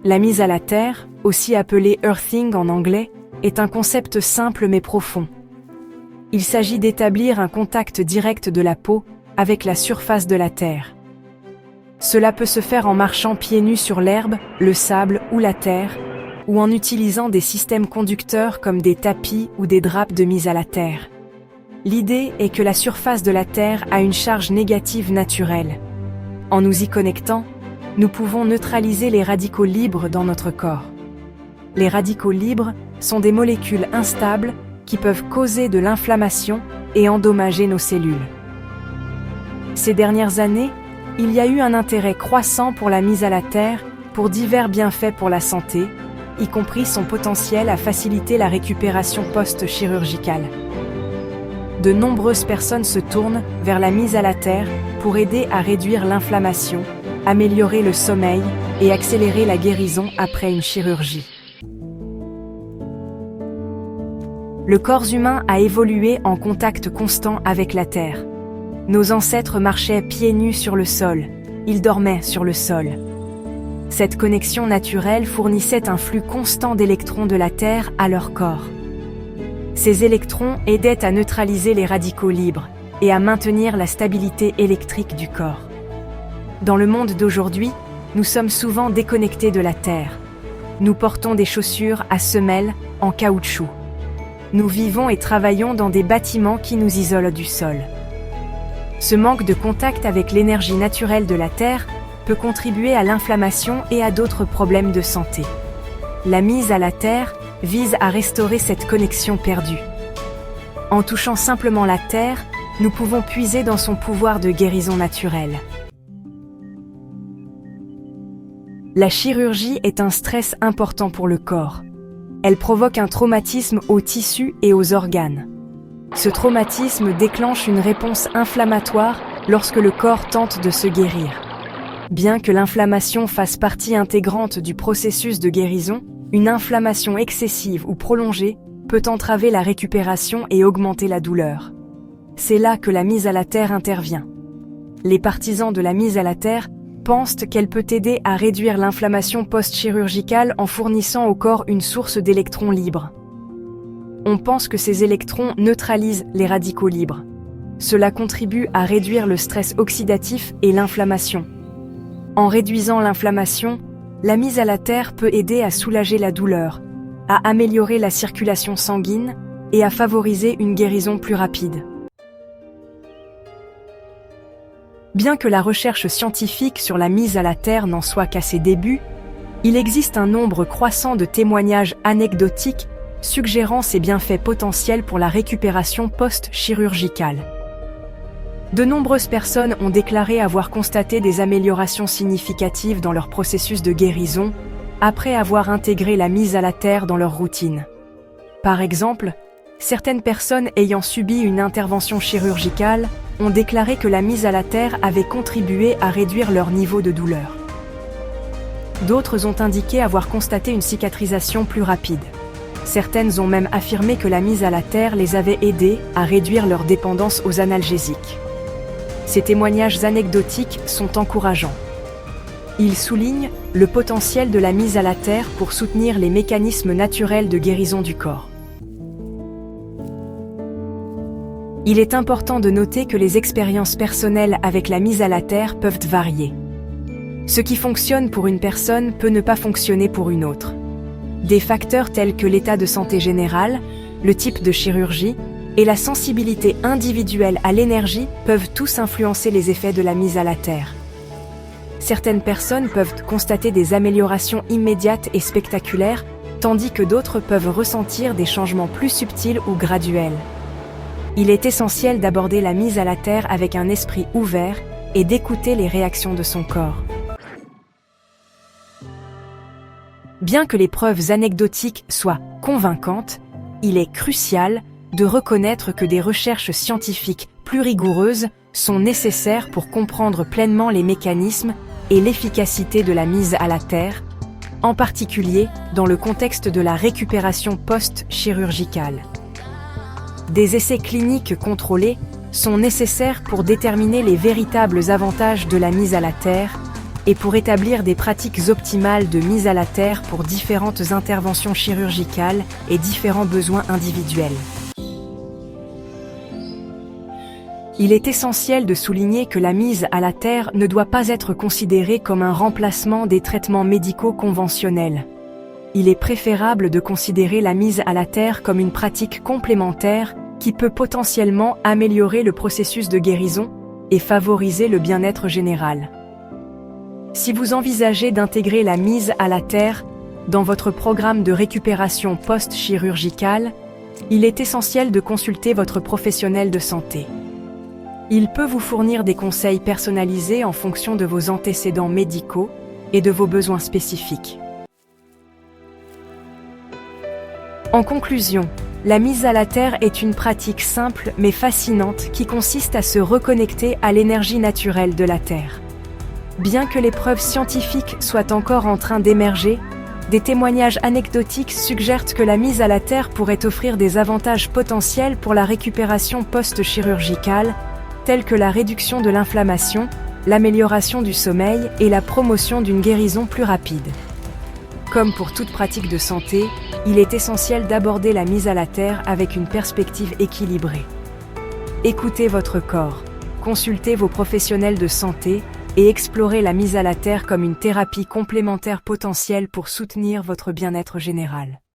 La mise à la terre, aussi appelée earthing en anglais, est un concept simple mais profond. Il s'agit d'établir un contact direct de la peau avec la surface de la terre. Cela peut se faire en marchant pieds nus sur l'herbe, le sable ou la terre, ou en utilisant des systèmes conducteurs comme des tapis ou des draps de mise à la terre. L'idée est que la surface de la terre a une charge négative naturelle. En nous y connectant, nous pouvons neutraliser les radicaux libres dans notre corps. Les radicaux libres sont des molécules instables qui peuvent causer de l'inflammation et endommager nos cellules. Ces dernières années, il y a eu un intérêt croissant pour la mise à la terre pour divers bienfaits pour la santé, y compris son potentiel à faciliter la récupération post-chirurgicale. De nombreuses personnes se tournent vers la mise à la terre pour aider à réduire l'inflammation, améliorer le sommeil et accélérer la guérison après une chirurgie. Le corps humain a évolué en contact constant avec la terre. Nos ancêtres marchaient pieds nus sur le sol, ils dormaient sur le sol. Cette connexion naturelle fournissait un flux constant d'électrons de la terre à leur corps. Ces électrons aidaient à neutraliser les radicaux libres et à maintenir la stabilité électrique du corps. Dans le monde d'aujourd'hui, nous sommes souvent déconnectés de la terre. Nous portons des chaussures à semelles en caoutchouc. Nous vivons et travaillons dans des bâtiments qui nous isolent du sol. Ce manque de contact avec l'énergie naturelle de la terre peut contribuer à l'inflammation et à d'autres problèmes de santé. La mise à la terre vise à restaurer cette connexion perdue. En touchant simplement la terre, nous pouvons puiser dans son pouvoir de guérison naturelle. La chirurgie est un stress important pour le corps. Elle provoque un traumatisme aux tissus et aux organes. Ce traumatisme déclenche une réponse inflammatoire lorsque le corps tente de se guérir. Bien que l'inflammation fasse partie intégrante du processus de guérison, une inflammation excessive ou prolongée peut entraver la récupération et augmenter la douleur. C'est là que la mise à la terre intervient. Les partisans de la mise à la terre pensent qu'elle peut aider à réduire l'inflammation post-chirurgicale en fournissant au corps une source d'électrons libres. On pense que ces électrons neutralisent les radicaux libres. Cela contribue à réduire le stress oxydatif et l'inflammation. En réduisant l'inflammation, la mise à la terre peut aider à soulager la douleur, à améliorer la circulation sanguine et à favoriser une guérison plus rapide. Bien que la recherche scientifique sur la mise à la terre n'en soit qu'à ses débuts, il existe un nombre croissant de témoignages anecdotiques suggérant ses bienfaits potentiels pour la récupération post-chirurgicale. De nombreuses personnes ont déclaré avoir constaté des améliorations significatives dans leur processus de guérison après avoir intégré la mise à la terre dans leur routine. Par exemple, certaines personnes ayant subi une intervention chirurgicale ont déclaré que la mise à la terre avait contribué à réduire leur niveau de douleur. D'autres ont indiqué avoir constaté une cicatrisation plus rapide. Certaines ont même affirmé que la mise à la terre les avait aidées à réduire leur dépendance aux analgésiques. Ces témoignages anecdotiques sont encourageants. Ils soulignent le potentiel de la mise à la terre pour soutenir les mécanismes naturels de guérison du corps. Il est important de noter que les expériences personnelles avec la mise à la terre peuvent varier. Ce qui fonctionne pour une personne peut ne pas fonctionner pour une autre. Des facteurs tels que l'état de santé général, le type de chirurgie et la sensibilité individuelle à l'énergie peuvent tous influencer les effets de la mise à la terre. Certaines personnes peuvent constater des améliorations immédiates et spectaculaires, tandis que d'autres peuvent ressentir des changements plus subtils ou graduels. Il est essentiel d'aborder la mise à la terre avec un esprit ouvert et d'écouter les réactions de son corps. Bien que les preuves anecdotiques soient convaincantes, il est crucial de reconnaître que des recherches scientifiques plus rigoureuses sont nécessaires pour comprendre pleinement les mécanismes et l'efficacité de la mise à la terre, en particulier dans le contexte de la récupération post-chirurgicale. Des essais cliniques contrôlés sont nécessaires pour déterminer les véritables avantages de la mise à la terre et pour établir des pratiques optimales de mise à la terre pour différentes interventions chirurgicales et différents besoins individuels. Il est essentiel de souligner que la mise à la terre ne doit pas être considérée comme un remplacement des traitements médicaux conventionnels. Il est préférable de considérer la mise à la terre comme une pratique complémentaire qui peut potentiellement améliorer le processus de guérison et favoriser le bien-être général. Si vous envisagez d'intégrer la mise à la terre dans votre programme de récupération post-chirurgicale, il est essentiel de consulter votre professionnel de santé. Il peut vous fournir des conseils personnalisés en fonction de vos antécédents médicaux et de vos besoins spécifiques. En conclusion, la mise à la terre est une pratique simple mais fascinante qui consiste à se reconnecter à l'énergie naturelle de la Terre. Bien que les preuves scientifiques soient encore en train d'émerger, des témoignages anecdotiques suggèrent que la mise à la terre pourrait offrir des avantages potentiels pour la récupération post-chirurgicale, tels que la réduction de l'inflammation, l'amélioration du sommeil et la promotion d'une guérison plus rapide. Comme pour toute pratique de santé, il est essentiel d'aborder la mise à la terre avec une perspective équilibrée. Écoutez votre corps, consultez vos professionnels de santé et explorez la mise à la terre comme une thérapie complémentaire potentielle pour soutenir votre bien-être général.